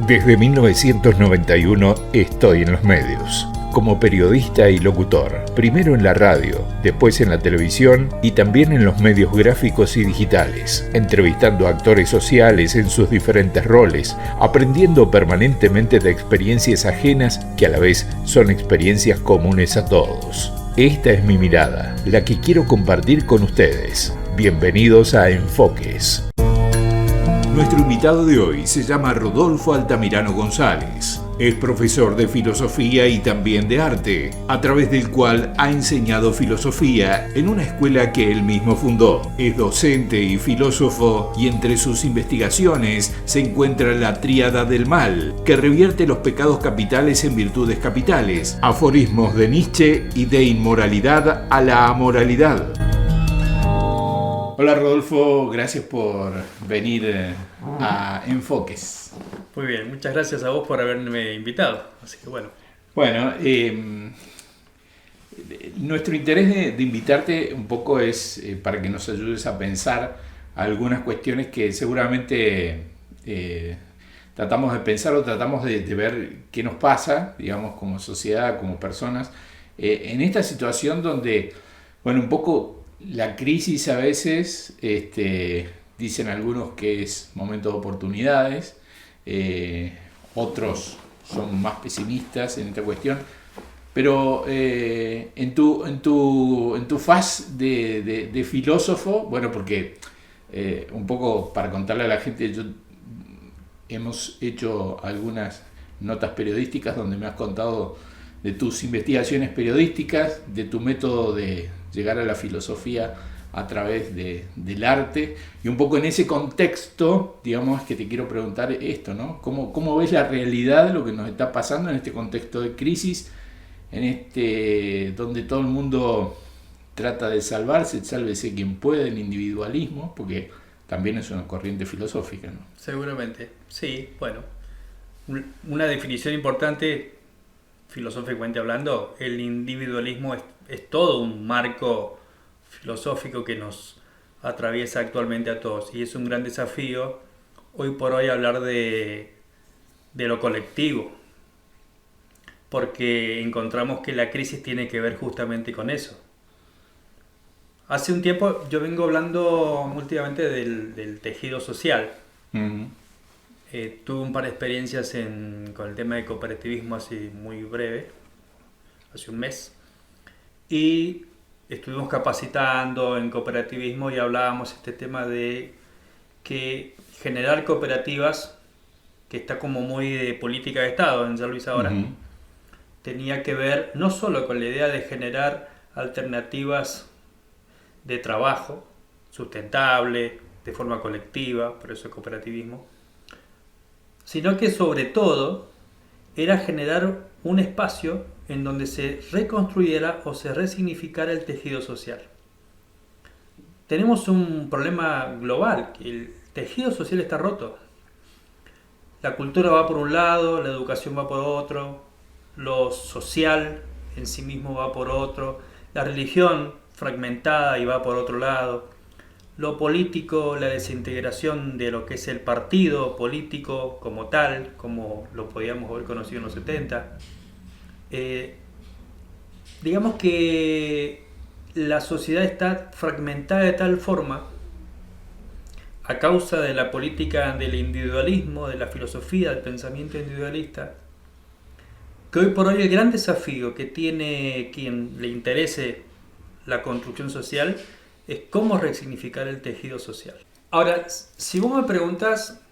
Desde 1991 estoy en los medios, como periodista y locutor, primero en la radio, después en la televisión y también en los medios gráficos y digitales, entrevistando a actores sociales en sus diferentes roles, aprendiendo permanentemente de experiencias ajenas que a la vez son experiencias comunes a todos. Esta es mi mirada, la que quiero compartir con ustedes. Bienvenidos a Enfoques. Nuestro invitado de hoy se llama Rodolfo Altamirano González. Es profesor de filosofía y también de arte, a través del cual ha enseñado filosofía en una escuela que él mismo fundó. Es docente y filósofo y entre sus investigaciones se encuentra la tríada del mal, que revierte los pecados capitales en virtudes capitales, aforismos de Nietzsche y de inmoralidad a la amoralidad. Hola Rodolfo, gracias por venir a Enfoques. Muy bien, muchas gracias a vos por haberme invitado, así que bueno. Bueno, nuestro interés de invitarte un poco es para que nos ayudes a pensar algunas cuestiones que seguramente tratamos de pensar o tratamos de ver qué nos pasa, digamos, como sociedad, como personas, en esta situación donde, bueno, un poco la crisis a veces, dicen algunos que es momento de oportunidades, otros son más pesimistas en esta cuestión, pero en tu faz de filósofo, bueno, porque un poco para contarle a la gente, hemos hecho algunas notas periodísticas donde me has contado de tus investigaciones periodísticas, de tu método de llegar a la filosofía a través del arte, y un poco en ese contexto, digamos, que te quiero preguntar esto, ¿no? ¿Cómo ves la realidad, lo que nos está pasando en este contexto de crisis, donde todo el mundo trata de salvarse, sálvese quien puede, el individualismo, porque también es una corriente filosófica, ¿no? Seguramente, sí, bueno. Una definición importante, filosóficamente hablando, el individualismo es todo un marco filosófico que nos atraviesa actualmente a todos, y es un gran desafío hoy por hoy hablar de lo colectivo, porque encontramos que la crisis tiene que ver justamente con eso. Hace un tiempo yo vengo hablando últimamente del tejido social. Uh-huh. Tuve un par de experiencias con el tema de cooperativismo así muy breve, hace un mes, y estuvimos capacitando en cooperativismo y hablábamos este tema de que generar cooperativas, que está como muy de política de Estado en San Luis ahora, uh-huh, tenía que ver no solo con la idea de generar alternativas de trabajo sustentable, de forma colectiva, por eso el cooperativismo, sino que sobre todo era generar un espacio en donde se reconstruyera o se resignificara el tejido social. Tenemos un problema global, que el tejido social está roto. La cultura va por un lado, la educación va por otro, lo social en sí mismo va por otro, la religión fragmentada y va por otro lado, lo político, la desintegración de lo que es el partido político como tal, como lo podíamos haber conocido en los 70. Digamos que la sociedad está fragmentada de tal forma, a causa de la política del individualismo, de la filosofía, del pensamiento individualista, que hoy por hoy el gran desafío que tiene quien le interese la construcción social es cómo resignificar el tejido social. Ahora, si vos me preguntas,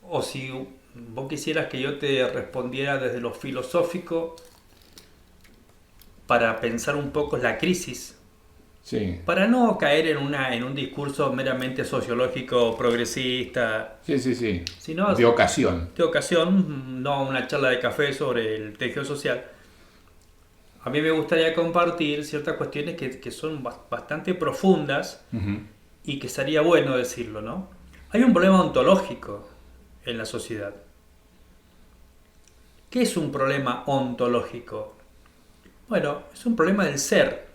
o si vos quisieras que yo te respondiera desde lo filosófico para pensar un poco la crisis, sí, para no caer en un discurso meramente sociológico progresista, sí, sino de ocasión, no una charla de café sobre el tejido social, a mí me gustaría compartir ciertas cuestiones que son bastante profundas, uh-huh, y que sería bueno decirlo, ¿no? Hay un problema ontológico en la sociedad. ¿Qué es un problema ontológico? Bueno, es un problema del ser.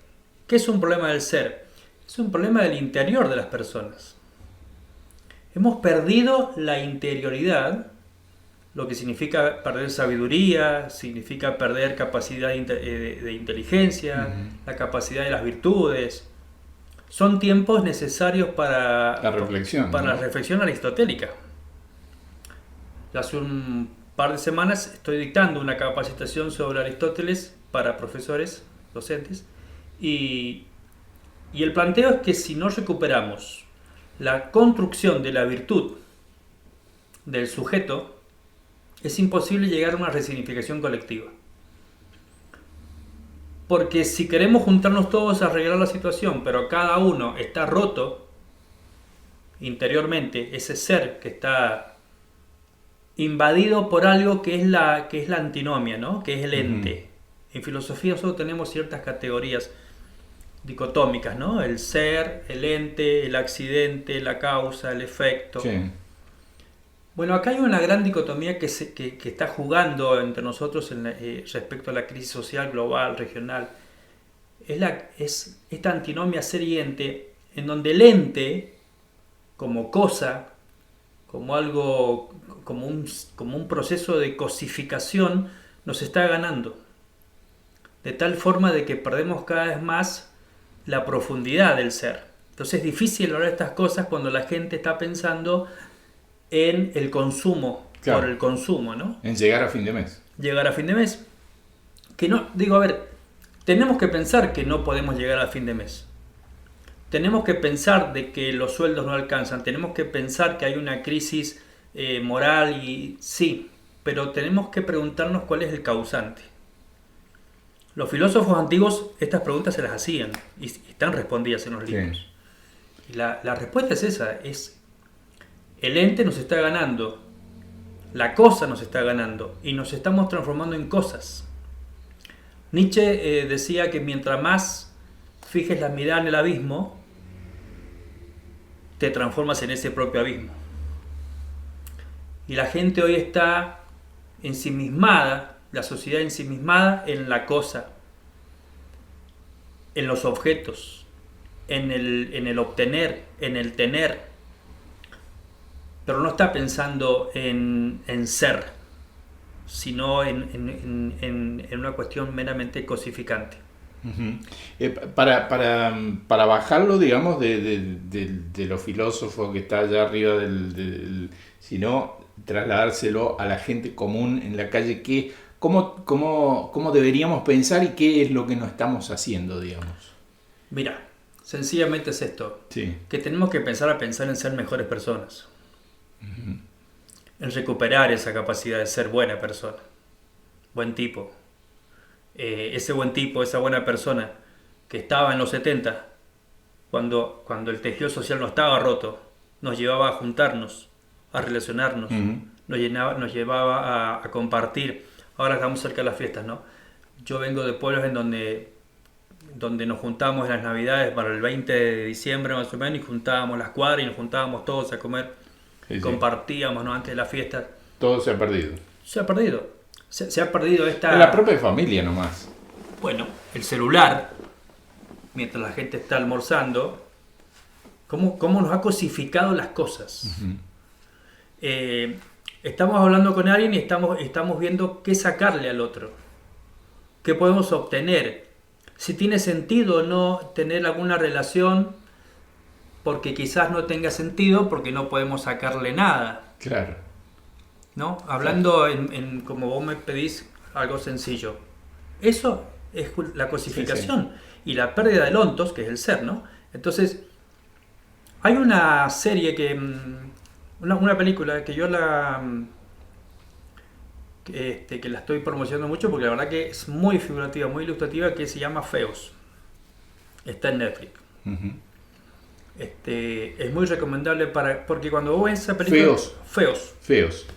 ¿Qué es un problema del ser? Es un problema del interior de las personas. Hemos perdido la interioridad lo que significa perder sabiduría, significa perder capacidad de inteligencia, la capacidad de las virtudes. Son tiempos necesarios para la reflexión, para ¿no? la reflexión aristotélica. Hace un par de semanas estoy dictando una capacitación sobre Aristóteles para profesores, docentes, y el planteo es que si no recuperamos la construcción de la virtud del sujeto, es imposible llegar a una resignificación colectiva. Porque si queremos juntarnos todos a arreglar la situación, pero cada uno está roto interiormente, ese ser que está invadido por algo que es la antinomia, ¿no? Que es el ente. En filosofía nosotros tenemos ciertas categorías dicotómicas, ¿no? El ser, el ente, el accidente, la causa, el efecto. Sí. Bueno, acá hay una gran dicotomía que está jugando entre nosotros respecto a la crisis social global, regional. Es esta antinomia ser y ente, en donde el ente, como cosa, como algo, como un proceso de cosificación, nos está ganando. De tal forma de que perdemos cada vez más la profundidad del ser. Entonces es difícil hablar de estas cosas cuando la gente está pensando en el consumo, claro, por el consumo, ¿no? En llegar a fin de mes. Llegar a fin de mes. Que no, digo, a ver, tenemos que pensar que no podemos llegar a fin de mes. Tenemos que pensar de que los sueldos no alcanzan. Tenemos que pensar que hay una crisis moral y sí, pero tenemos que preguntarnos cuál es el causante. Los filósofos antiguos estas preguntas se las hacían y están respondidas en los libros. Sí. Y la respuesta es esa, es el ente nos está ganando, la cosa nos está ganando y nos estamos transformando en cosas. Nietzsche decía que mientras más fijes la mirada en el abismo, te transformas en ese propio abismo. Y la gente hoy está ensimismada, la sociedad ensimismada en la cosa, en los objetos, en el obtener, en el tener, pero no está pensando en ser, sino en una cuestión meramente cosificante. Para bajarlo, digamos, de los filósofos que está allá arriba sino trasladárselo a la gente común en la calle, ¿cómo deberíamos pensar y qué es lo que no estamos haciendo, digamos? Mira, sencillamente es esto, sí, que tenemos que pensar en ser mejores personas, en recuperar esa capacidad de ser buena persona, buen tipo. Ese buen tipo, esa buena persona que estaba en los 70, cuando el tejido social no estaba roto, nos llevaba a juntarnos, a relacionarnos, nos llevaba a compartir. Ahora estamos cerca de las fiestas, ¿no? Yo vengo de pueblos en donde nos juntábamos en las Navidades para el 20 de diciembre más o menos, y juntábamos las cuadras y nos juntábamos todos a comer, sí. Compartíamos, ¿no? Antes de la fiesta. Todo se ha perdido. Se ha perdido. Se ha perdido esta... En la propia familia nomás. Bueno, el celular, mientras la gente está almorzando, ¿cómo nos ha cosificado las cosas? Estamos hablando con alguien y estamos viendo qué sacarle al otro, qué podemos obtener, si tiene sentido o no tener alguna relación, porque quizás no tenga sentido porque no podemos sacarle nada. Claro. ¿No? Hablando en como vos me pedís, algo sencillo. Eso es la cosificación, sí. Y la pérdida del ontos, que es el ser, ¿no? Entonces, hay una serie una película que yo que la estoy promocionando mucho porque la verdad que es muy figurativa, muy ilustrativa, que se llama Feos. Está en Netflix. Es muy recomendable porque cuando vos ves esa película... Feos.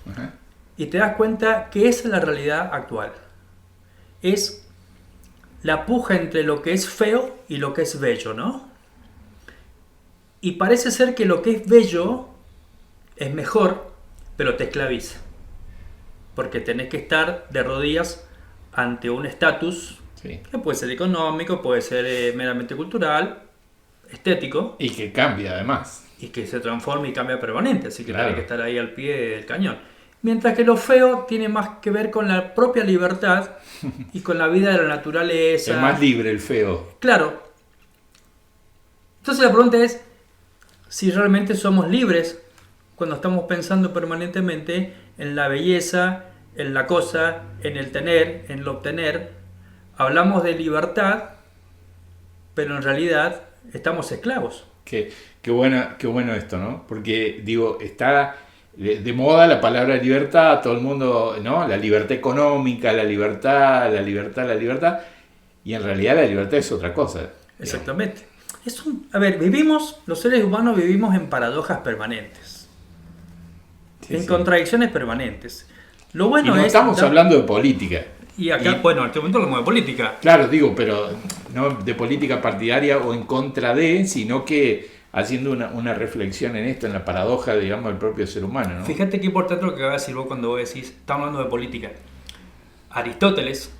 Uh-huh. Y te das cuenta que esa es la realidad actual. Es la puja entre lo que es feo y lo que es bello, ¿no? Y parece ser que lo que es bello es mejor, pero te esclaviza. Porque tenés que estar de rodillas ante un estatus, sí. Que puede ser económico, puede ser meramente cultural, estético. Y que cambia además. Y que se transforma y cambia permanente, así que claro. Tenés que estar ahí al pie del cañón. Mientras que lo feo tiene más que ver con la propia libertad y con la vida de la naturaleza. Es más libre el feo. Claro. Entonces la pregunta es si realmente somos libres cuando estamos pensando permanentemente en la belleza, en la cosa, en el tener, en el obtener. Hablamos de libertad, pero en realidad estamos esclavos. Qué bueno esto, ¿no? Porque, digo, está de moda la palabra libertad, todo el mundo, ¿no? La libertad económica, la libertad, y en realidad la libertad es otra cosa. Exactamente. Los seres humanos vivimos en paradojas permanentes, en contradicciones permanentes. Lo bueno y no estamos hablando de política. Y acá, en este momento hablamos de política. Claro, digo, pero no de política partidaria o en contra de, sino que haciendo una reflexión en esto, en la paradoja, digamos, del propio ser humano, ¿no? Fíjate qué importante lo que acabas de decir vos cuando vos decís, estamos hablando de política. Aristóteles,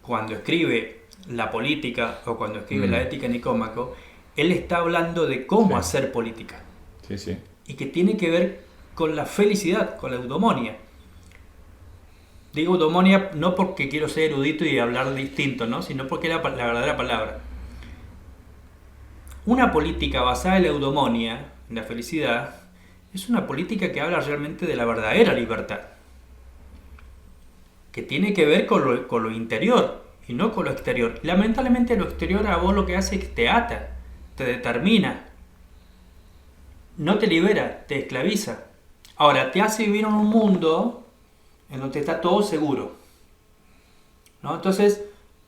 cuando escribe la política o cuando escribe la ética Nicómaco, él está hablando de cómo hacer política. Sí. Y que tiene que ver con la felicidad, con la eudomonia. Digo eudomonia no porque quiero ser erudito y hablar distinto, ¿no? Sino porque es la verdadera palabra. Una política basada en la eudomonia, en la felicidad, es una política que habla realmente de la verdadera libertad. Que tiene que ver con lo interior y no con lo exterior. Lamentablemente lo exterior a vos lo que hace es que te ata, te determina, no te libera, te esclaviza. Ahora, te hace vivir en un mundo en donde está todo seguro, ¿no? Entonces,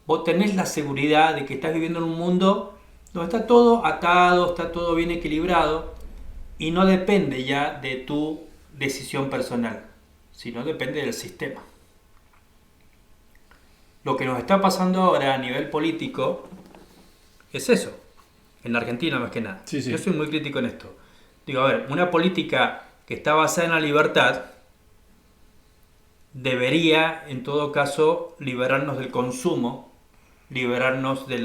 vos tenés la seguridad de que estás viviendo en un mundo donde está todo atado, está todo bien equilibrado y no depende ya de tu decisión personal, sino depende del sistema. Lo que nos está pasando ahora a nivel político es eso, en la Argentina más que nada. Sí. Yo soy muy crítico en esto. Digo, una política que está basada en la libertad debería, en todo caso, liberarnos del consumo, liberarnos de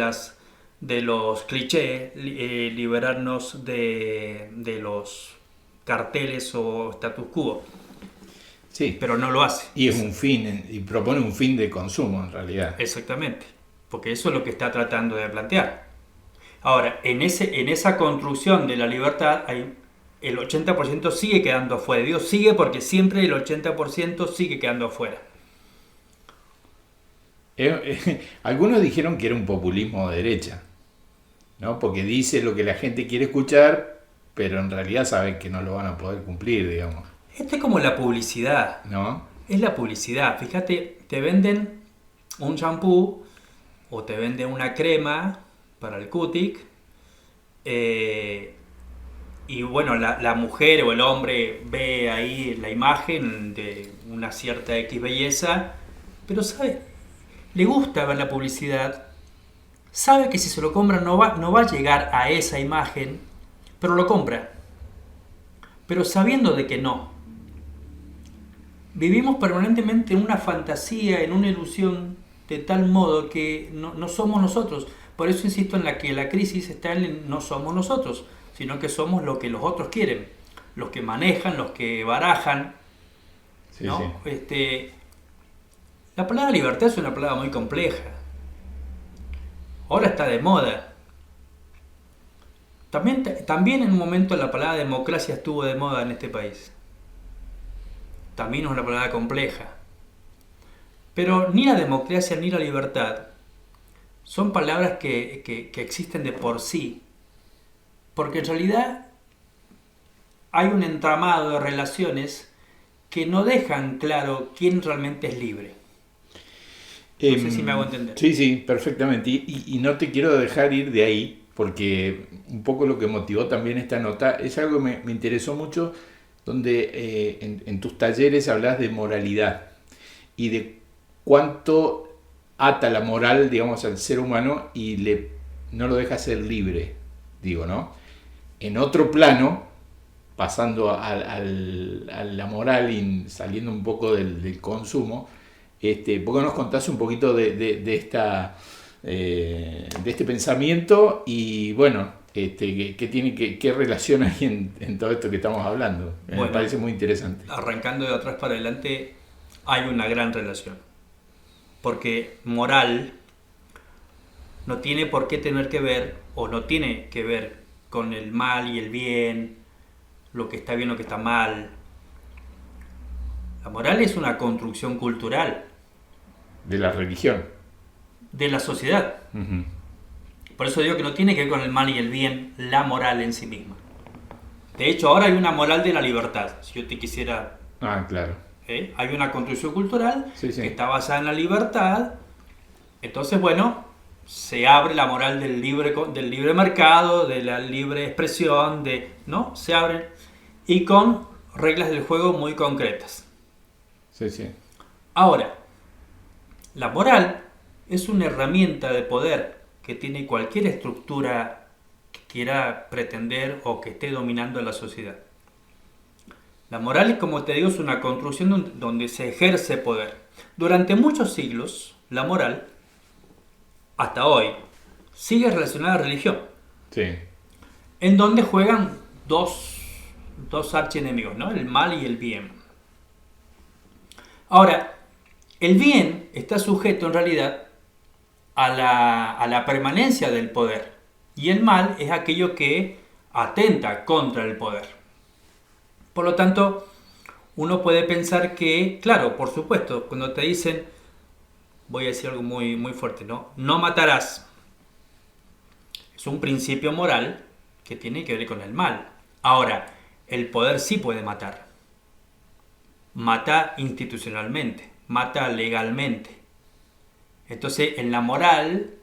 los clichés, liberarnos de los carteles o status quo. Sí. Pero no lo hace. Y es un fin, y propone un fin de consumo en realidad. Exactamente, porque eso es lo que está tratando de plantear. Ahora, en esa construcción de la libertad el 80% sigue quedando afuera. Digo sigue porque siempre el 80% sigue quedando afuera. Algunos dijeron que era un populismo de derecha, ¿no? Porque dice lo que la gente quiere escuchar, pero en realidad saben que no lo van a poder cumplir, digamos. Esto es como la publicidad, ¿no? Es la publicidad. Fíjate, te venden un shampoo o te venden una crema para el cutic, y bueno, la mujer o el hombre ve ahí la imagen de una cierta X belleza, pero sabe, le gusta ver la publicidad, sabe que si se lo compra no va a llegar a esa imagen, pero lo compra, pero sabiendo de que no. Vivimos permanentemente en una fantasía, en una ilusión, de tal modo que no somos nosotros. Por eso insisto en que la crisis está en no somos nosotros, sino que somos lo que los otros quieren, los que manejan, los que barajan, ¿no? Sí. La palabra libertad es una palabra muy compleja. Ahora está de moda. También en un momento la palabra democracia estuvo de moda en este país. También es una palabra compleja. Pero ni la democracia ni la libertad son palabras que existen de por sí. Porque en realidad hay un entramado de relaciones que no dejan claro quién realmente es libre. No sé si me hago entender. Sí, perfectamente. Y no te quiero dejar ir de ahí, porque un poco lo que motivó también esta nota es algo que me interesó mucho, donde en tus talleres hablas de moralidad y de cuánto ata la moral, digamos, al ser humano y no lo deja ser libre, digo, ¿no? En otro plano, pasando a la moral y saliendo un poco del consumo, ¿por qué nos contás un poquito de este pensamiento? Y bueno, ¿Qué relación hay en todo esto que estamos hablando? Me parece muy interesante. Arrancando de atrás para adelante, hay una gran relación. Porque moral no tiene por qué tener que ver, o no tiene que ver con el mal y el bien, lo que está bien, lo que está mal. La moral es una construcción cultural. De la religión. De la sociedad. Uh-huh. Por eso digo que no tiene que ver con el mal y el bien, la moral en sí misma. De hecho, ahora hay una moral de la libertad. Si yo te quisiera... Claro. Hay una construcción cultural sí. que está basada en la libertad. Entonces, bueno, se abre la moral del libre mercado, de la libre expresión, ¿no? Se abre. Y con reglas del juego muy concretas. Sí. Ahora, la moral es una herramienta de poder que tiene cualquier estructura que quiera pretender o que esté dominando a la sociedad. La moral, como te digo, es una construcción donde se ejerce poder. Durante muchos siglos, la moral, hasta hoy, sigue relacionada a la religión. Sí. En donde juegan dos archienemigos, ¿no? El mal y el bien. Ahora, el bien está sujeto en realidad a la permanencia del poder, y el mal es aquello que atenta contra el poder. Por lo tanto, uno puede pensar que, claro, por supuesto, cuando te dicen, voy a decir algo muy, muy fuerte, ¿no? No matarás. Es un principio moral que tiene que ver con el mal. Ahora, el poder sí puede matar. Mata institucionalmente, mata legalmente. Entonces, en la moral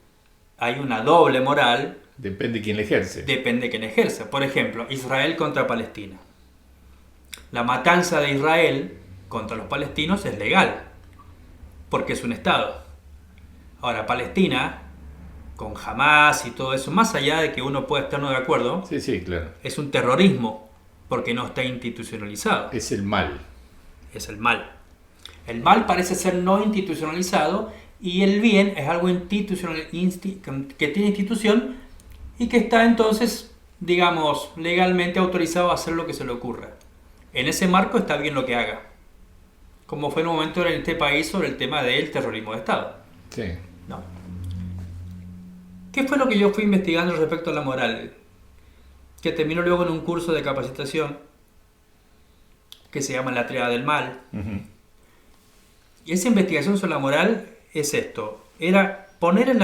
hay una doble moral. Depende de quién la ejerce. Depende de quién ejerce. Por ejemplo, Israel contra Palestina. La matanza de Israel contra los palestinos es legal, porque es un Estado. Ahora, Palestina, con Hamás y todo eso, más allá de que uno pueda estar no de acuerdo, sí, claro, es un terrorismo, porque no está institucionalizado. Es el mal. Es el mal. El mal parece ser no institucionalizado, y el bien es algo institucional, que tiene institución y que está entonces, digamos, legalmente autorizado a hacer lo que se le ocurra. En ese marco está bien lo que haga. Como fue en un momento en este país sobre el tema del terrorismo de Estado. Sí. ¿No? ¿Qué fue lo que yo fui investigando respecto a la moral? Que terminó luego en un curso de capacitación que se llama La Tríada del Mal. Uh-huh. Y esa investigación sobre la moral es esto. Era poner en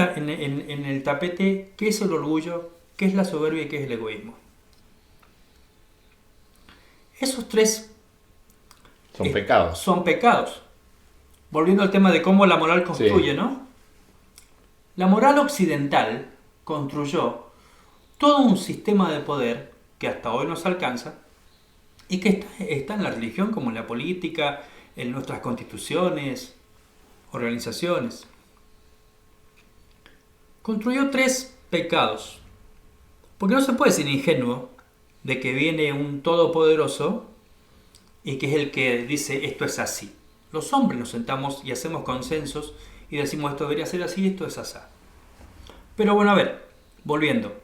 el tapete qué es el orgullo, qué es la soberbia y qué es el egoísmo. Esos tres son pecados. Son pecados. Volviendo al tema de cómo la moral construye, sí, ¿no? La moral occidental construyó todo un sistema de poder que hasta hoy nos alcanza y que está en la religión como en la política, en nuestras constituciones, organizaciones. Construyó tres pecados. Porque no se puede ser ingenuo de que viene un todopoderoso y que es el que dice esto es así. Los hombres nos sentamos y hacemos consensos y decimos esto debería ser así y esto es así. Pero bueno, a ver, volviendo.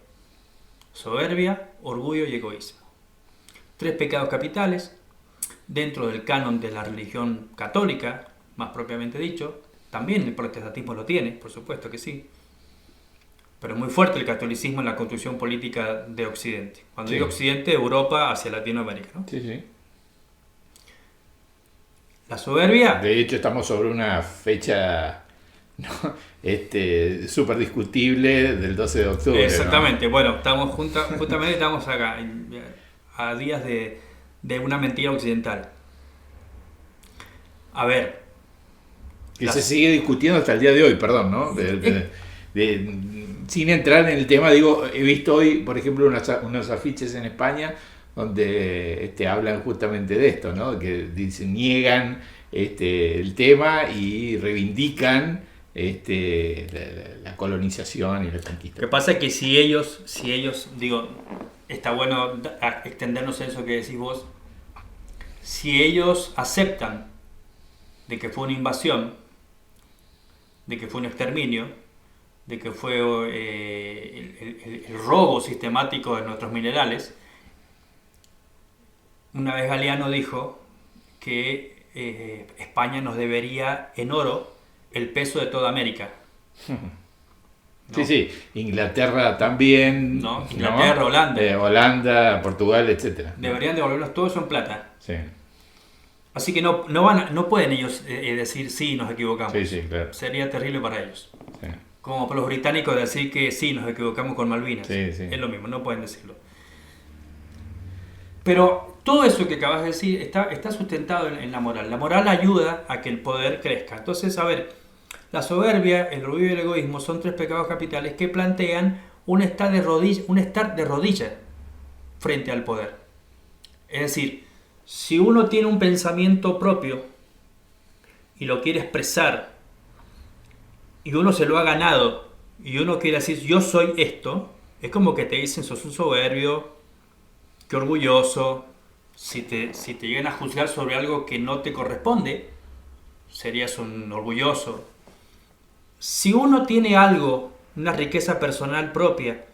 Soberbia, orgullo y egoísmo. Tres pecados capitales dentro del canon de la religión católica, más propiamente dicho. También el protestantismo lo tiene, por supuesto que sí. Pero es muy fuerte el catolicismo en la construcción política de Occidente. Cuando digo Occidente, Europa hacia Latinoamérica, ¿no? Sí, sí. La soberbia... De hecho, estamos sobre una fecha súper discutible del 12 de octubre. Exactamente. ¿No? Bueno, estamos justamente estamos acá, a días de una mentira occidental. A ver... Que se sigue discutiendo hasta el día de hoy, perdón, ¿no? Sin entrar en el tema, digo, he visto hoy, por ejemplo, unos afiches en España donde hablan justamente de esto, ¿no? Que niegan el tema y reivindican la colonización y la conquista. Lo que pasa es que si ellos, digo, está bueno extendernos en eso que decís vos, si ellos aceptan de que fue una invasión, de que fue un exterminio, de que fue el robo sistemático de nuestros minerales, una vez Galeano dijo que España nos debería en oro el peso de toda América. ¿No? Sí, Inglaterra también. ¿No? Inglaterra, ¿no? Holanda. Holanda, Portugal, etc. Deberían devolvernos todo eso en plata. Sí. Así que no pueden ellos decir sí, nos equivocamos. Sí, claro. Sería terrible para ellos. Sí. Como para los británicos decir que sí, nos equivocamos con Malvinas. Sí. Es lo mismo, no pueden decirlo. Pero todo eso que acabas de decir está sustentado en la moral. La moral ayuda a que el poder crezca. Entonces, a ver, la soberbia, el orgullo y el egoísmo son 3 pecados capitales que plantean un estar de rodilla frente al poder. Es decir, si uno tiene un pensamiento propio y lo quiere expresar y uno se lo ha ganado y uno quiere decir yo soy esto, es como que te dicen sos un soberbio, qué orgulloso. Si te llegan a juzgar sobre algo que no te corresponde, serías un orgulloso. Si uno tiene algo, una riqueza personal propia,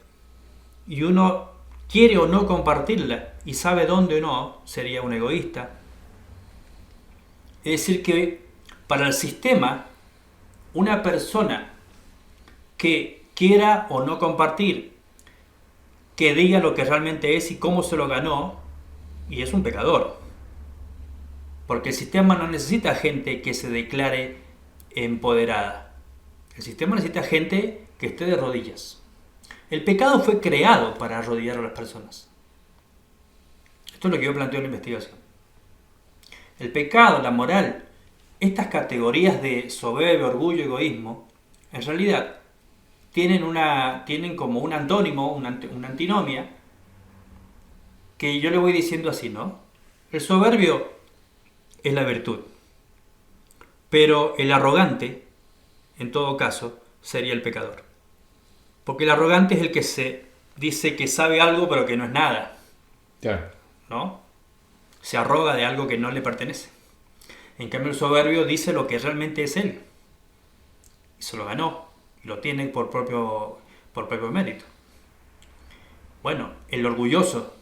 y uno quiere o no compartirla y sabe dónde o no, sería un egoísta. Es decir que para el sistema, una persona que quiera o no compartir, que diga lo que realmente es y cómo se lo ganó, y es un pecador. Porque el sistema no necesita gente que se declare empoderada. El sistema necesita gente que esté de rodillas. El pecado fue creado para arrodillar a las personas. Esto es lo que yo planteo en la investigación. El pecado, la moral, estas categorías de soberbia, orgullo, egoísmo, en realidad tienen como un antónimo, una antinomia, que yo le voy diciendo así, ¿no? El soberbio es la virtud, pero el arrogante, en todo caso, sería el pecador. Porque el arrogante es el que se dice que sabe algo pero que no es nada. Claro. ¿No? Se arroga de algo que no le pertenece. En cambio el soberbio dice lo que realmente es él. Y se lo ganó. Y lo tiene por propio mérito. Bueno, el orgulloso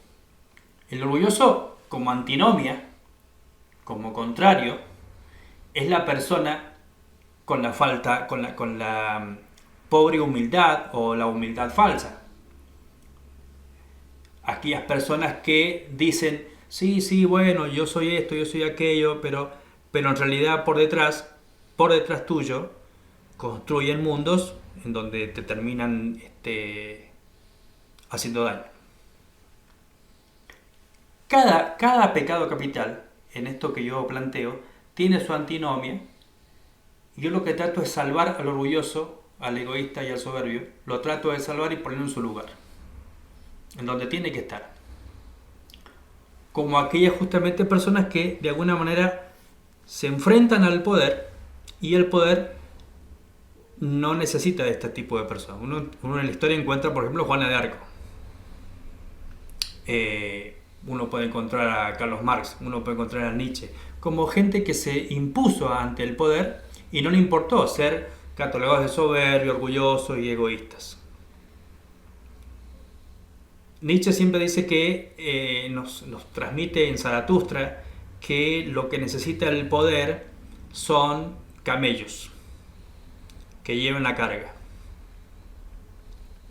como antinomia, como contrario, es la persona con la pobre humildad o la humildad falsa. Aquellas personas que dicen, sí, bueno, yo soy esto, yo soy aquello, pero en realidad por detrás tuyo, construyen mundos en donde te terminan haciendo daño. Cada pecado capital, en esto que yo planteo, tiene su antinomia. Yo lo que trato es salvar al orgulloso, al egoísta y al soberbio. Lo trato de salvar y ponerlo en su lugar, en donde tiene que estar. Como aquellas justamente personas que de alguna manera se enfrentan al poder y el poder no necesita de este tipo de personas. Uno en la historia encuentra, por ejemplo, Juana de Arco. Uno puede encontrar a Carlos Marx, uno puede encontrar a Nietzsche, como gente que se impuso ante el poder y no le importó ser catalogados de soberbios, orgullosos y egoístas. Nietzsche siempre dice que nos transmite en Zaratustra que lo que necesita el poder son camellos que lleven la carga.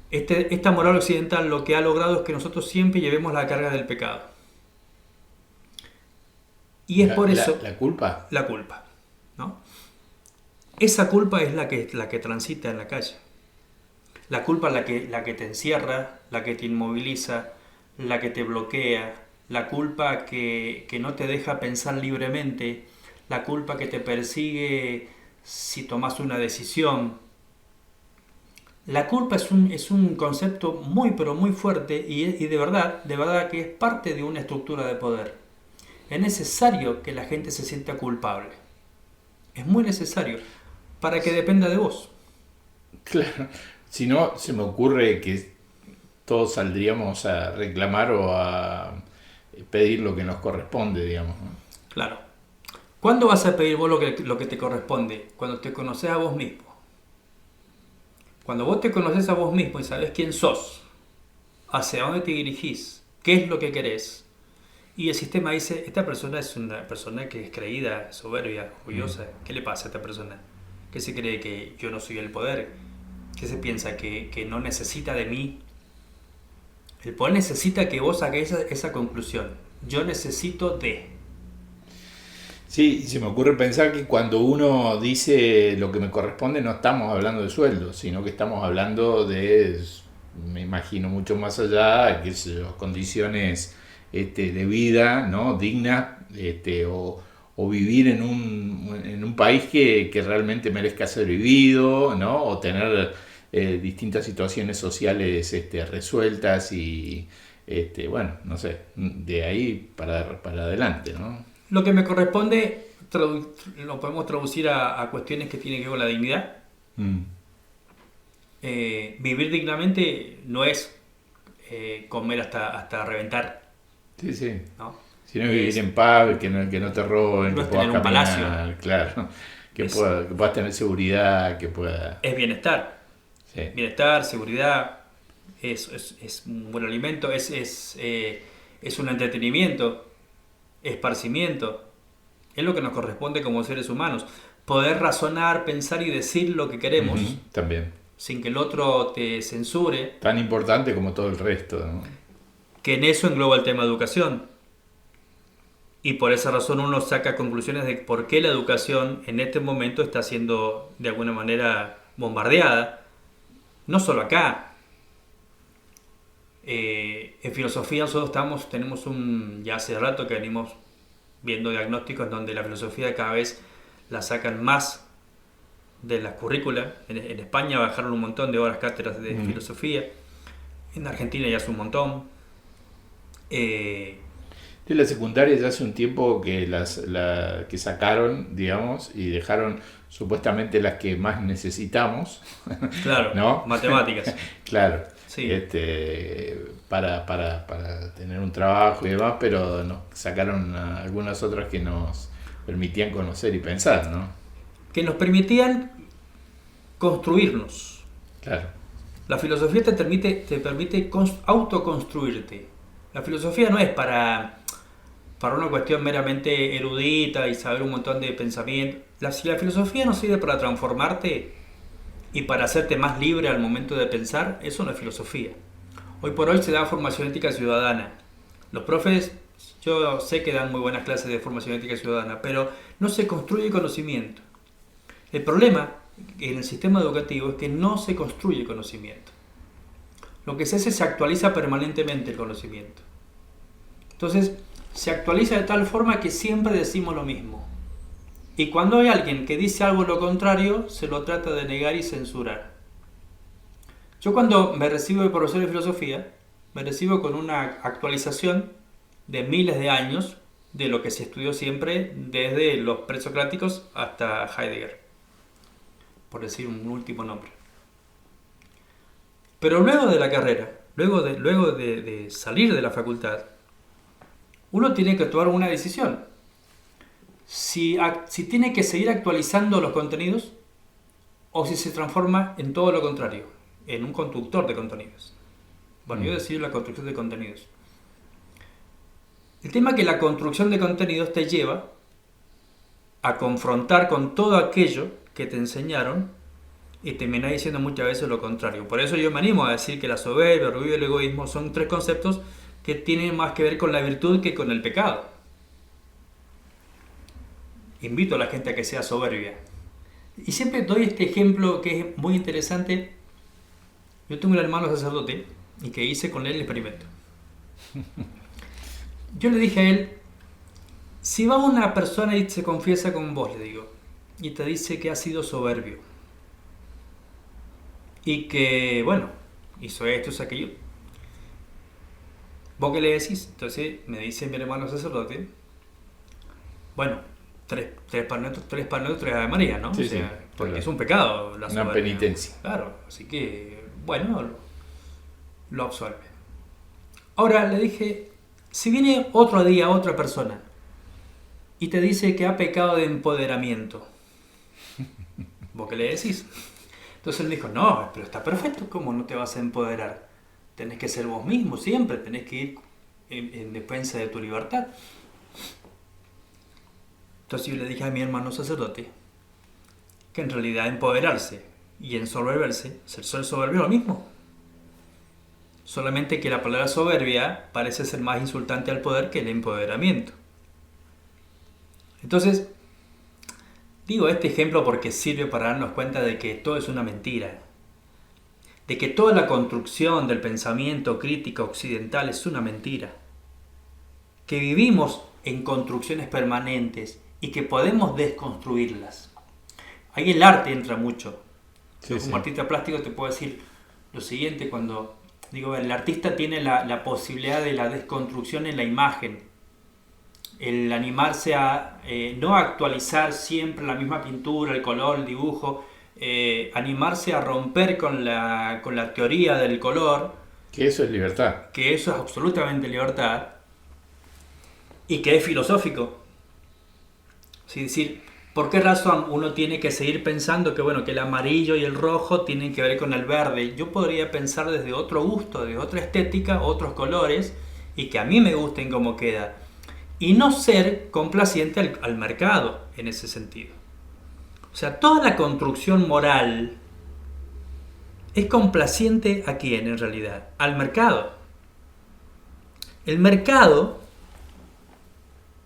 Esta moral occidental lo que ha logrado es que nosotros siempre llevemos la carga del pecado. Y es por eso... ¿La culpa? La culpa, ¿no? Esa culpa es la que transita en la calle. La culpa es la que te encierra, la que te inmoviliza, la que te bloquea, la culpa que no te deja pensar libremente, la culpa que te persigue si tomas una decisión. La culpa es un concepto muy pero muy fuerte y de verdad que es parte de una estructura de poder. Es necesario que la gente se sienta culpable. Es muy necesario para que dependa de vos. Claro. Si no, se me ocurre que todos saldríamos a reclamar o a pedir lo que nos corresponde, digamos, ¿no? Claro. ¿Cuándo vas a pedir vos lo que te corresponde? Cuando te conoces a vos mismo. Cuando vos te conoces a vos mismo y sabes quién sos, hacia dónde te dirigís, qué es lo que querés, y el sistema dice, esta persona es una persona que es creída, soberbia, orgullosa, ¿qué le pasa a esta persona? ¿Qué se cree que yo no soy el poder? ¿Qué se piensa? ¿Que no necesita de mí? El poder necesita que vos saques esa conclusión. Yo necesito de... Sí, y se me ocurre pensar que cuando uno dice lo que me corresponde no estamos hablando de sueldo, sino que estamos hablando de, me imagino, mucho más allá, qué sé yo, condiciones de vida, ¿no? Dignas, o vivir en un país que realmente merezca ser vivido, ¿no? O tener distintas situaciones sociales resueltas y, bueno, no sé, de ahí para adelante, ¿no? Lo que me corresponde lo podemos traducir a cuestiones que tienen que ver con la dignidad. Vivir dignamente no es comer hasta reventar. Sí, sí. ¿No? Sino vivir en paz, que no te roben, no que puedas caminar, palacio. Claro, que puedas tener seguridad, que puedas... Es bienestar. Sí. Bienestar, seguridad, es un buen alimento, es un entretenimiento, esparcimiento. Es lo que nos corresponde como seres humanos. Poder razonar, pensar y decir lo que queremos. También. Sin que el otro te censure. Tan importante como todo el resto, ¿no? Que en eso engloba el tema de educación. Y por esa razón uno saca conclusiones de por qué la educación en este momento está siendo de alguna manera bombardeada. No solo acá. En filosofía nosotros tenemos ya hace rato que venimos viendo diagnósticos en donde la filosofía cada vez la sacan más de las currículas. En España bajaron un montón de horas cátedras de filosofía. En Argentina ya es un montón. De la secundaria ya hace un tiempo que que sacaron, digamos, y dejaron supuestamente las que más necesitamos. Claro, ¿no? Matemáticas. Claro. Sí. Para tener un trabajo y demás, pero no, sacaron algunas otras que nos permitían conocer y pensar, ¿no? Que nos permitían construirnos. Claro. La filosofía te permite autoconstruirte. La filosofía no es para una cuestión meramente erudita y saber un montón de pensamientos. Si la filosofía no sirve para transformarte y para hacerte más libre al momento de pensar, eso no es filosofía. Hoy por hoy se da formación ética ciudadana. Los profes, yo sé que dan muy buenas clases de formación ética ciudadana, pero no se construye conocimiento. El problema en el sistema educativo es que no se construye conocimiento. Lo que se hace es se actualiza permanentemente el conocimiento. Entonces, se actualiza de tal forma que siempre decimos lo mismo. Y cuando hay alguien que dice algo lo contrario, se lo trata de negar y censurar. Yo cuando me recibo de profesor de filosofía, me recibo con una actualización de miles de años de lo que se estudió siempre desde los presocráticos hasta Heidegger, por decir un último nombre. Pero luego de la carrera, luego de salir de la facultad, uno tiene que tomar una decisión. Si tiene que seguir actualizando los contenidos o si se transforma en todo lo contrario, en un conductor de contenidos. Bueno, yo decido la construcción de contenidos. El tema es que la construcción de contenidos te lleva a confrontar con todo aquello que te enseñaron y terminás diciendo muchas veces lo contrario. Por eso yo me animo a decir que la soberbia, el orgullo y el egoísmo son tres conceptos que tienen más que ver con la virtud que con el pecado. Invito a la gente a que sea soberbia. Y siempre doy este ejemplo que es muy interesante. Yo tengo un hermano sacerdote y que hice con él el experimento. Yo le dije a él, si va una persona y se confiesa con vos, le digo, y te dice que ha sido soberbio y que, bueno, hizo esto, hizo aquello, ¿vos qué le decís? Entonces me dice mi hermano sacerdote, bueno, tres Padre Nuestro, tres Ave María, ¿no? Sí, o sea, sí, porque claro. es un pecado la soberbia. Una penitencia. Claro, así que, bueno, lo absuelve. Ahora le dije, si viene otro día otra persona y te dice que ha pecado de empoderamiento, ¿vos qué le decís? Entonces él me dijo, no, pero está perfecto, ¿cómo no te vas a empoderar? Tenés que ser vos mismo siempre, tenés que ir en defensa de tu libertad. Entonces yo le dije a mi hermano sacerdote que en realidad empoderarse y ensoberberse, ser soberbio es lo mismo. Solamente que la palabra soberbia parece ser más insultante al poder que el empoderamiento. Entonces, digo este ejemplo porque sirve para darnos cuenta de que todo es una mentira. De que toda la construcción del pensamiento crítico occidental es una mentira. Que vivimos en construcciones permanentes y que podemos desconstruirlas. Ahí el arte entra mucho. Yo como artista plástico te puedo decir lo siguiente cuando digo, el artista tiene la posibilidad de la desconstrucción en la imagen. El animarse a no actualizar siempre la misma pintura, el color, el dibujo, animarse a romper con la teoría del color. Que eso es libertad. Que eso es absolutamente libertad. Y que es filosófico. Es decir, ¿por qué razón uno tiene que seguir pensando que, bueno, que el amarillo y el rojo tienen que ver con el verde? Yo podría pensar desde otro gusto, desde otra estética, otros colores, y que a mí me gusten como queda. Y no ser complaciente al mercado en ese sentido. O sea, toda la construcción moral es complaciente ¿a quién en realidad? Al mercado. El mercado,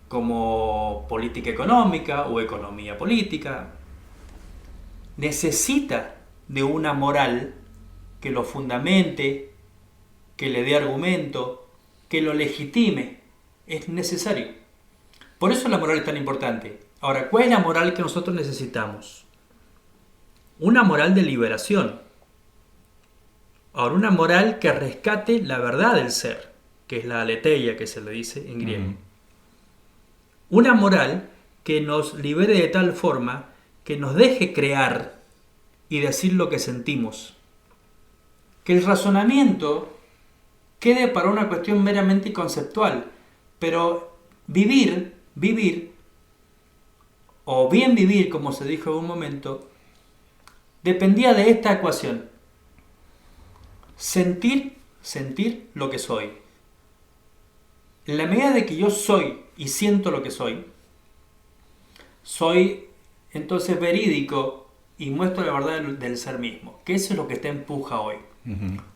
como política económica o economía política, necesita de una moral que lo fundamente, que le dé argumento, que lo legitime. Es necesario. Por eso la moral es tan importante. Ahora, ¿cuál es la moral que nosotros necesitamos? Una moral de liberación. Ahora, una moral que rescate la verdad del ser, que es la aletheia que se le dice en griego. Una moral que nos libere de tal forma que nos deje crear y decir lo que sentimos. Que el razonamiento quede para una cuestión meramente conceptual, pero vivir, o bien vivir, como se dijo en un momento, dependía de esta ecuación. Sentir lo que soy. En la medida de que yo soy y siento lo que soy entonces verídico y muestro la verdad del ser mismo, que eso es lo que te empuja hoy.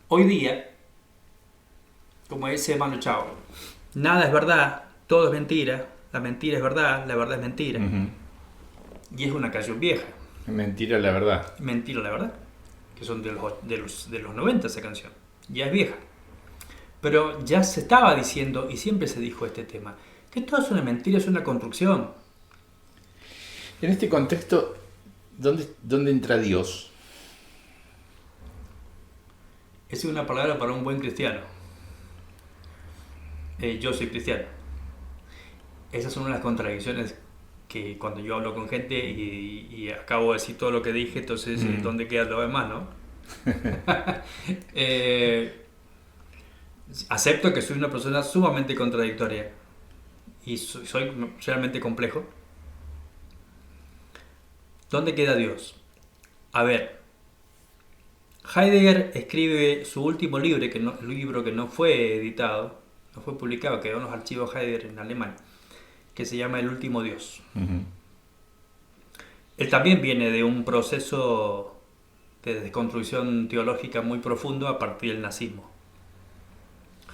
Hoy día, como dice Manu Chao, nada es verdad, todo es mentira, la mentira es verdad, la verdad es mentira. Y es una canción vieja. Mentira la verdad. Mentira la verdad, que son de los 90 esa canción, ya es vieja. Pero ya se estaba diciendo, y siempre se dijo este tema, que todo es una mentira, es una construcción. En este contexto, ¿dónde entra Dios? Esa es una palabra para un buen cristiano. Yo soy cristiano. Esas son las contradicciones que cuando yo hablo con gente y acabo de decir todo lo que dije, entonces ¿dónde queda lo demás, no? Acepto que soy una persona sumamente contradictoria y soy realmente complejo. ¿Dónde queda Dios? A ver, Heidegger escribe su último libro, que no fue editado, no fue publicado, quedó en los archivos Heidegger en alemán, que se llama El último Dios. Él también viene de un proceso de desconstrucción teológica muy profundo a partir del nazismo.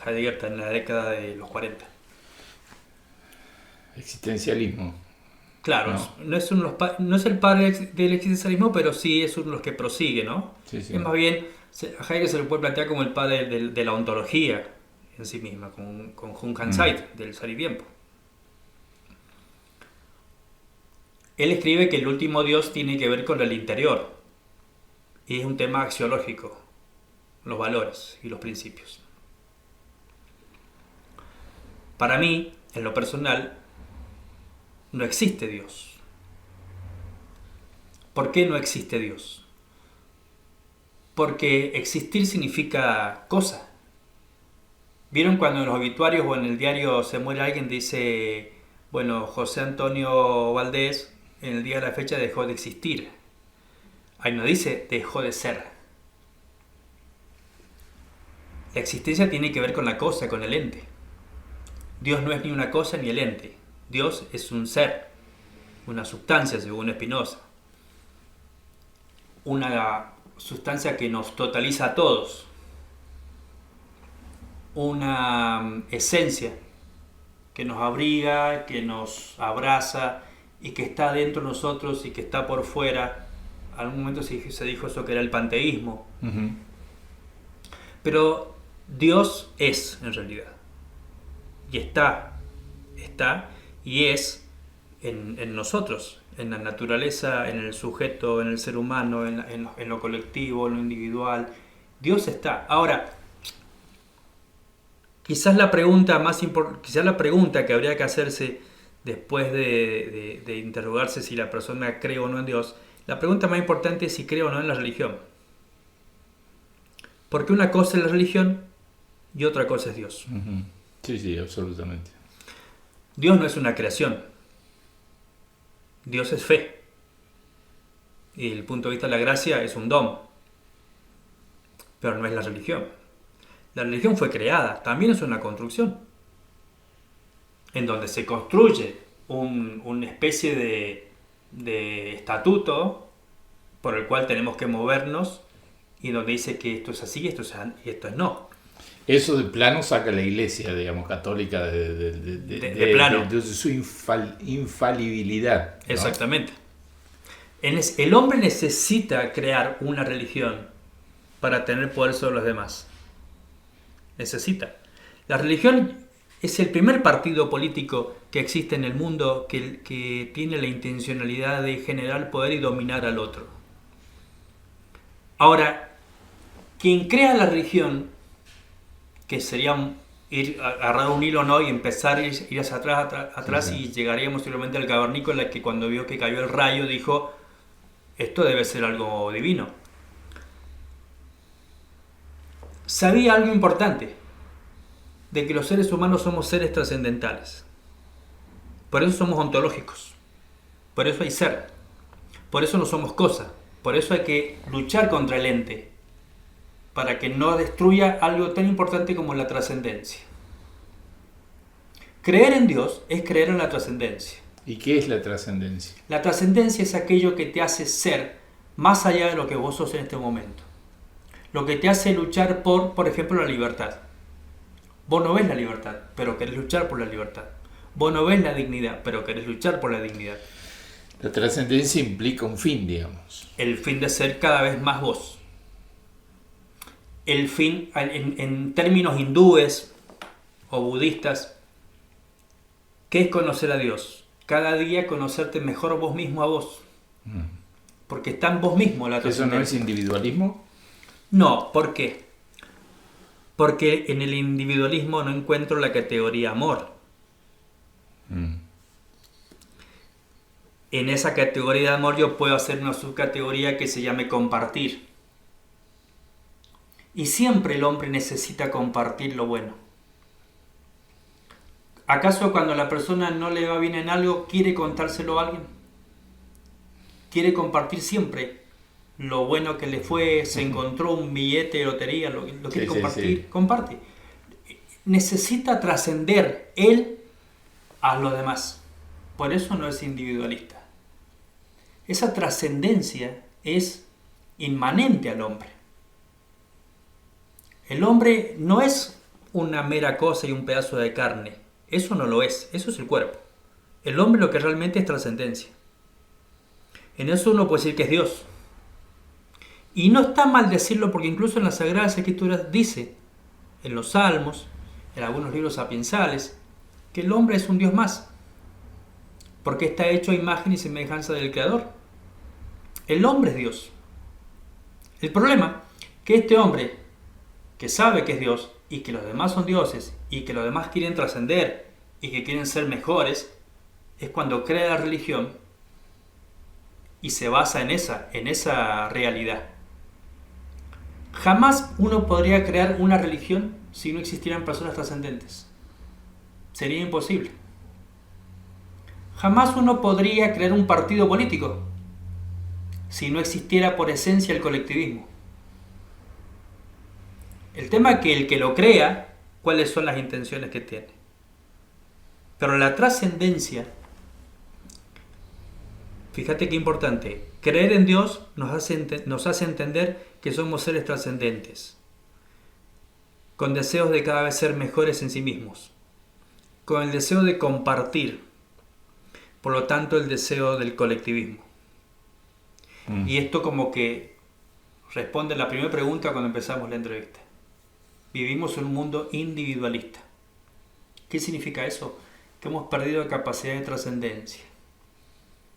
Heidegger está en la década de los 40. Existencialismo. Claro, no es el padre del existencialismo, pero sí es uno de los que prosigue, ¿no? Sí. Es más bien, a Heidegger se le puede plantear como el padre de la ontología en sí misma, con Jung Hans Zeit, del Ser y Tiempo. Él escribe que el último Dios tiene que ver con el interior, y es un tema axiológico, los valores y los principios. Para mí, en lo personal, no existe Dios. ¿Por qué no existe Dios? Porque existir significa cosa. ¿Vieron cuando en los obituarios o en el diario se muere alguien, dice, bueno, José Antonio Valdés, en el día de la fecha dejó de existir? Ahí no dice dejó de ser. La existencia tiene que ver con la cosa, con el ente. Dios no es ni una cosa ni el ente. Dios es un ser, una sustancia, según Spinoza. Una sustancia que nos totaliza a todos. Una esencia que nos abriga, que nos abraza y que está dentro de nosotros y que está por fuera. En algún momento se dijo eso que era el panteísmo. Uh-huh. Pero Dios es en realidad. Y está y es en nosotros, en la naturaleza, en el sujeto, en el ser humano, en lo colectivo, en lo individual. Dios está. Ahora, quizás la pregunta que habría que hacerse después de interrogarse si la persona cree o no en Dios, la pregunta más importante es si cree o no en la religión. Porque una cosa es la religión y otra cosa es Dios. Uh-huh. Sí, absolutamente. Dios no es una creación. Dios es fe. Y desde el punto de vista de la gracia es un don. Pero no es la religión. La religión fue creada, también es una construcción. En donde se construye una especie de estatuto por el cual tenemos que movernos y donde dice que esto es así y esto es no. Eso de plano saca la iglesia, digamos, católica de plano. De su infalibilidad, ¿no? Exactamente. El hombre necesita crear una religión para tener poder sobre los demás. Necesita. La religión es el primer partido político que existe en el mundo que tiene la intencionalidad de generar poder y dominar al otro. Ahora, quien crea la religión, que sería agarrar un hilo, ¿no?, y empezar a ir hacia atrás sí. Y llegaríamos simplemente al cavernícola que cuando vio que cayó el rayo dijo, esto debe ser algo divino. Sabía algo importante, de que los seres humanos somos seres trascendentales. Por eso somos ontológicos. Por eso hay ser. Por eso no somos cosa. Por eso hay que luchar contra el ente, para que no destruya algo tan importante como la trascendencia. Creer en Dios es creer en la trascendencia. ¿Y qué es la trascendencia? La trascendencia es aquello que te hace ser más allá de lo que vos sos en este momento. Lo que te hace luchar por ejemplo, la libertad. Vos no ves la libertad, pero querés luchar por la libertad. Vos no ves la dignidad, pero querés luchar por la dignidad. La trascendencia implica un fin, digamos. El fin de ser cada vez más vos. El fin, en términos hindúes o budistas, ¿qué es conocer a Dios? Cada día conocerte mejor vos mismo a vos. Porque está en vos mismo la trascendencia. ¿Eso no es individualismo? No, ¿por qué? Porque en el individualismo no encuentro la categoría amor. En esa categoría de amor yo puedo hacer una subcategoría que se llame compartir. Y siempre el hombre necesita compartir lo bueno. ¿Acaso cuando a la persona no le va bien en algo, quiere contárselo a alguien? Quiere compartir siempre lo bueno que le fue, se encontró un billete de lotería, lo quiere compartir, sí. Comparte. Necesita trascender él a los demás. Por eso no es individualista. Esa trascendencia es inmanente al hombre. El hombre no es una mera cosa y un pedazo de carne. Eso no lo es. Eso es el cuerpo. El hombre lo que realmente es trascendencia. En eso uno puede decir que es Dios. Y no está mal decirlo porque incluso en las Sagradas Escrituras dice, en los Salmos, en algunos libros sapiensales, que el hombre es un Dios más. Porque está hecho a imagen y semejanza del Creador. El hombre es Dios. El problema que este hombre, que sabe que es Dios y que los demás son dioses y que los demás quieren trascender y que quieren ser mejores, es cuando crea la religión y se basa en esa realidad. Jamás uno podría crear una religión si no existieran personas trascendentes. Sería imposible. Jamás uno podría crear un partido político si no existiera por esencia el colectivismo. El tema es que el que lo crea, cuáles son las intenciones que tiene. Pero la trascendencia, fíjate qué importante, creer en Dios nos hace entender que somos seres trascendentes, con deseos de cada vez ser mejores en sí mismos, con el deseo de compartir, por lo tanto el deseo del colectivismo. Y esto como que responde a la primera pregunta cuando empezamos la entrevista. Vivimos en un mundo individualista. ¿Qué significa eso? Que hemos perdido la capacidad de trascendencia.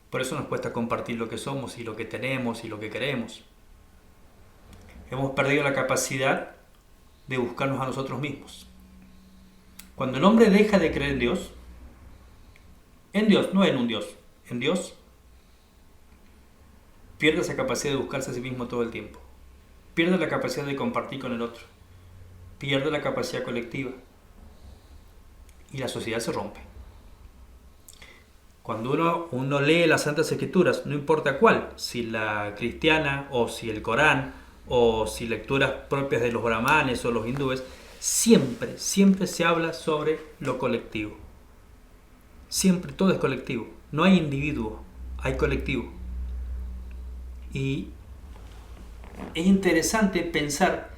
Por eso nos cuesta compartir lo que somos y lo que tenemos y lo que queremos. Hemos perdido la capacidad de buscarnos a nosotros mismos. Cuando el hombre deja de creer en Dios, no en un Dios, en Dios, pierde esa capacidad de buscarse a sí mismo todo el tiempo. Pierde la capacidad de compartir con el otro. Pierde la capacidad colectiva. Y la sociedad se rompe. Cuando uno lee las Santas Escrituras, no importa cuál, si la cristiana o si el Corán o si lecturas propias de los brahmanes o los hindúes, siempre se habla sobre lo colectivo. Siempre, todo es colectivo. No hay individuo, hay colectivo. Y es interesante pensar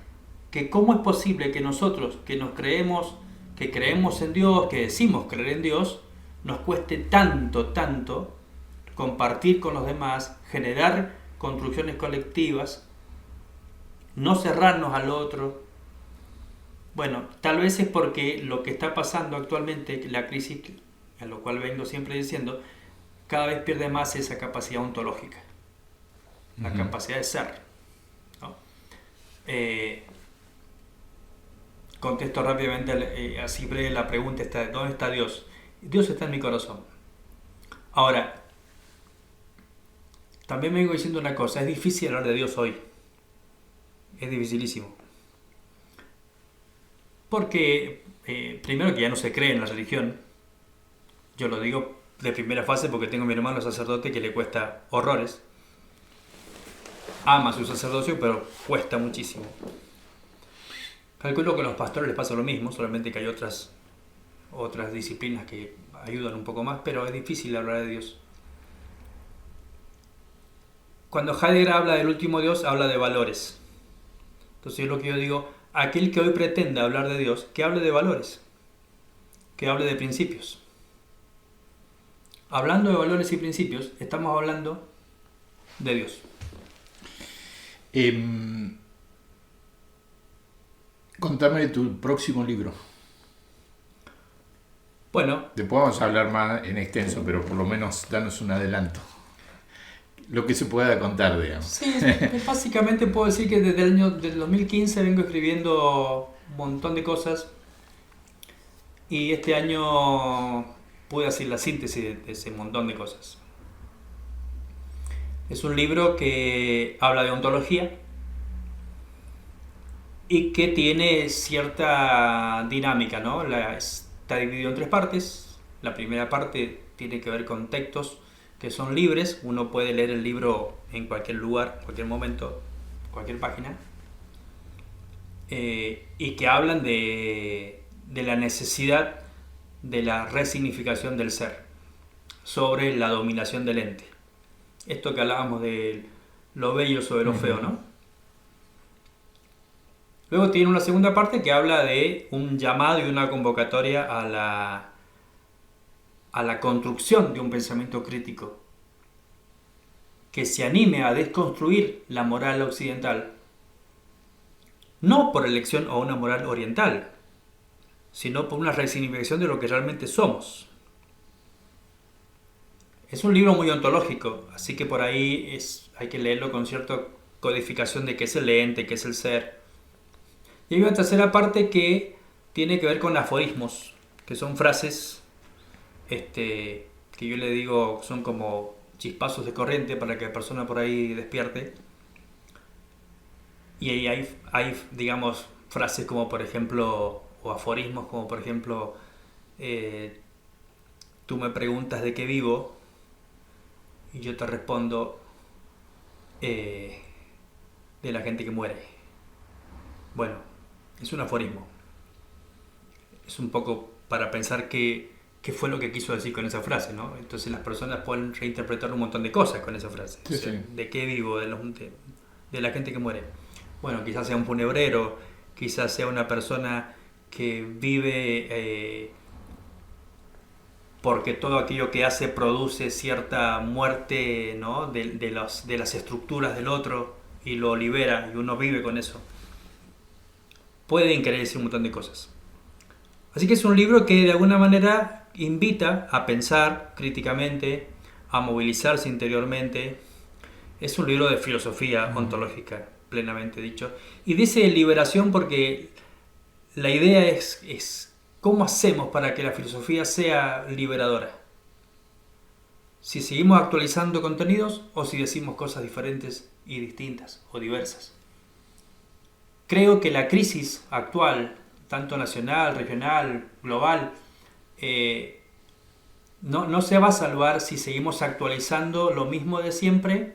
que cómo es posible que nosotros, que creemos en Dios, que decimos creer en Dios, nos cueste tanto compartir con los demás, generar construcciones colectivas, no cerrarnos al otro. Bueno, tal vez es porque lo que está pasando actualmente, la crisis, a lo cual vengo siempre diciendo, cada vez pierde más esa capacidad ontológica, la capacidad de ser, ¿no? Contesto rápidamente, así breve la pregunta está, ¿dónde está Dios? Dios está en mi corazón. Ahora, también me vengo diciendo una cosa, es difícil hablar de Dios hoy. Es dificilísimo. Porque, primero que ya no se cree en la religión. Yo lo digo de primera fase porque tengo a mi hermano sacerdote que le cuesta horrores. Ama su sacerdocio, pero cuesta muchísimo. Calculo que a los pastores les pasa lo mismo, solamente que hay otras disciplinas que ayudan un poco más, pero es difícil hablar de Dios. Cuando Heidegger habla del último Dios, habla de valores. Entonces es lo que yo digo, aquel que hoy pretenda hablar de Dios, que hable de valores, que hable de principios. Hablando de valores y principios, estamos hablando de Dios. Contame de tu próximo libro. Bueno, Te podemos hablar más en extenso, pero por lo menos danos un adelanto. Lo que se pueda contar, digamos. sí, básicamente puedo decir que desde el año del 2015 vengo escribiendo un montón de cosas y este año pude hacer la síntesis de ese montón de cosas. Es un libro que habla de ontología y que tiene cierta dinámica, ¿no? Está dividido en 3 partes. La primera parte tiene que ver con textos que son libres. Uno puede leer el libro en cualquier lugar, en cualquier momento, cualquier página. Y que hablan de la necesidad de la resignificación del ser sobre la dominación del ente. Esto que hablábamos de lo bello sobre lo feo, ¿no? Luego tiene una segunda parte que habla de un llamado y una convocatoria a la construcción de un pensamiento crítico que se anime a desconstruir la moral occidental, no por elección a una moral oriental, sino por una resignificación de lo que realmente somos. Es un libro muy ontológico, así que por ahí hay que leerlo con cierta codificación de qué es el ente, qué es el ser. Y hay una tercera parte que tiene que ver con aforismos, que son frases que yo le digo son como chispazos de corriente para que la persona por ahí despierte. Y ahí hay digamos, frases como por ejemplo, o aforismos como por ejemplo, tú me preguntas de qué vivo y yo te respondo, de la gente que muere. Bueno, es un aforismo. Es un poco para pensar qué fue lo que quiso decir con esa frase, ¿no? Entonces las personas pueden reinterpretar un montón de cosas con esa frase. Sí, O sea, sí. ¿de qué vivo? De la gente que muere. Bueno, quizás sea un funebrero, quizás sea una persona que vive porque todo aquello que hace produce cierta muerte, ¿no? de las estructuras del otro y lo libera y uno vive con eso. Pueden querer decir un montón de cosas. Así que es un libro que de alguna manera invita a pensar críticamente, a movilizarse interiormente. Es un libro de filosofía ontológica, plenamente dicho. Y dice liberación porque la idea es cómo hacemos para que la filosofía sea liberadora. Si seguimos actualizando contenidos o si decimos cosas diferentes y distintas o diversas. Creo que la crisis actual, tanto nacional, regional, global, no se va a salvar si seguimos actualizando lo mismo de siempre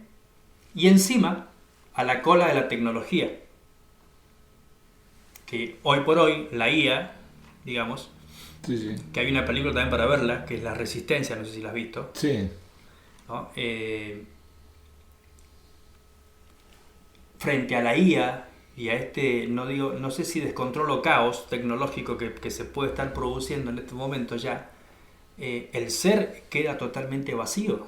y encima a la cola de la tecnología. Que hoy por hoy la IA, digamos, Sí. que hay una película también para verla, que es La Resistencia, no sé si la has visto, Sí. ¿no? Frente a la IA y a no sé si descontrol o caos tecnológico que se puede estar produciendo en este momento ya, el ser queda totalmente vacío.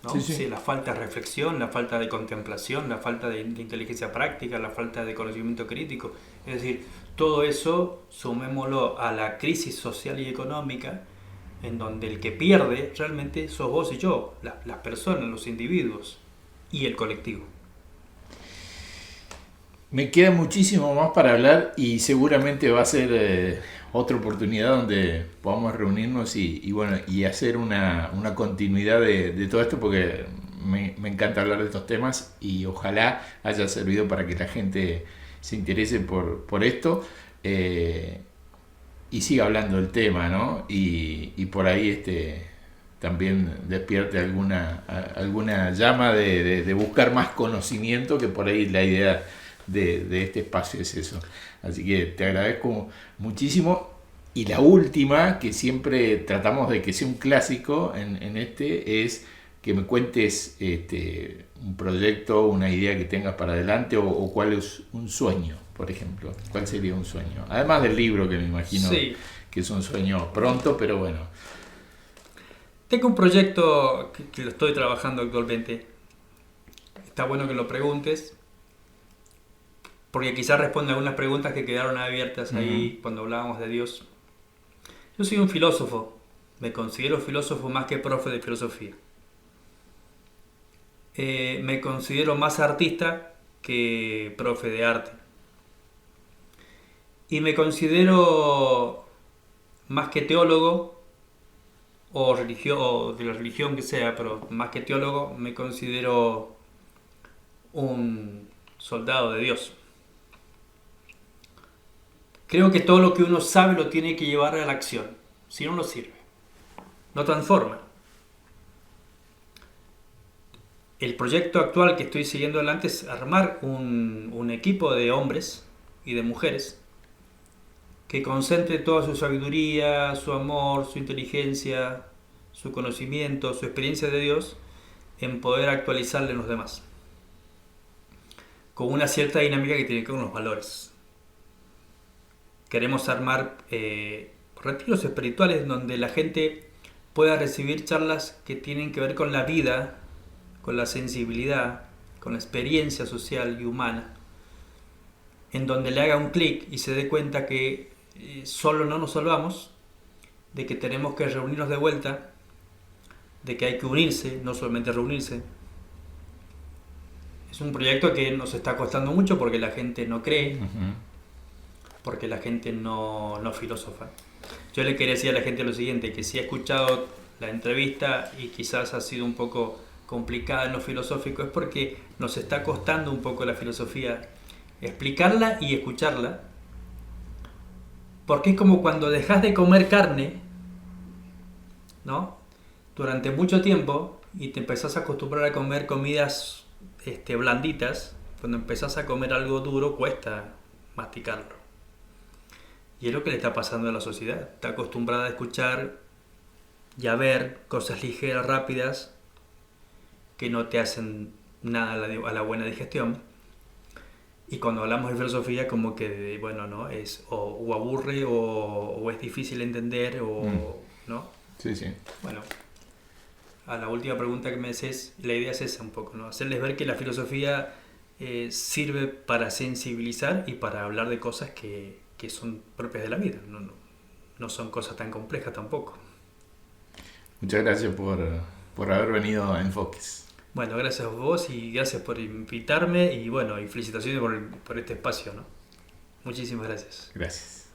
¿No? Sí, sí. Sí, la falta de reflexión, la falta de contemplación, la falta de inteligencia práctica, la falta de conocimiento crítico. Es decir, todo eso sumémoslo a la crisis social y económica, en donde el que pierde realmente sos vos y yo, las personas, los individuos y el colectivo. Me queda muchísimo más para hablar y seguramente va a ser otra oportunidad donde podamos reunirnos y hacer una continuidad de todo esto porque me encanta hablar de estos temas y ojalá haya servido para que la gente se interese por esto y siga hablando del tema, ¿no? Y por ahí también despierte alguna llama de buscar más conocimiento, que por ahí la idea de este espacio es eso. Así que te agradezco muchísimo. Y la última, que siempre tratamos de que sea un clásico es que me cuentes un proyecto, una idea que tengas para adelante o cuál es un sueño, por ejemplo. ¿Cuál sería un sueño? Además del libro, que me imagino Sí. que es un sueño pronto, pero bueno. Tengo un proyecto que lo estoy trabajando actualmente. Está bueno que lo preguntes, porque quizás responde a algunas preguntas que quedaron abiertas ahí cuando hablábamos de Dios. Yo soy un filósofo, me considero filósofo más que profe de filosofía. Me considero más artista que profe de arte. Y me considero más que teólogo, o de la religión que sea, pero más que teólogo, me considero un soldado de Dios. Creo que todo lo que uno sabe lo tiene que llevar a la acción, si no, no sirve, no transforma. El proyecto actual que estoy siguiendo adelante es armar un equipo de hombres y de mujeres que concentre toda su sabiduría, su amor, su inteligencia, su conocimiento, su experiencia de Dios en poder actualizarle a los demás, con una cierta dinámica que tiene que ver con los valores. Queremos armar retiros espirituales donde la gente pueda recibir charlas que tienen que ver con la vida, con la sensibilidad, con la experiencia social y humana, en donde le haga un clic y se dé cuenta que solo no nos salvamos, de que tenemos que reunirnos de vuelta, de que hay que unirse, no solamente reunirse. Es un proyecto que nos está costando mucho porque la gente no cree, porque la gente no filosofa. Yo le quería decir a la gente lo siguiente, que si ha escuchado la entrevista y quizás ha sido un poco complicada en lo filosófico, es porque nos está costando un poco la filosofía explicarla y escucharla, porque es como cuando dejas de comer carne, ¿no? Durante mucho tiempo y te empezás a acostumbrar a comer comidas blanditas, cuando empezás a comer algo duro cuesta masticarlo. Y es lo que le está pasando a la sociedad. Está acostumbrada a escuchar y a ver cosas ligeras, rápidas, que no te hacen nada a la buena digestión. Y cuando hablamos de filosofía, como que, bueno, ¿no? Es o aburre o es difícil entender, ¿no? Sí, sí. Bueno, a la última pregunta que me haces, la idea es esa un poco, ¿no? Hacerles ver que la filosofía sirve para sensibilizar y para hablar de cosas que son propias de la vida. No son cosas tan complejas tampoco. Muchas gracias por haber venido a Enfoques. Bueno, gracias a vos y gracias por invitarme y bueno, y felicitaciones por este espacio, ¿no? Muchísimas gracias. Gracias.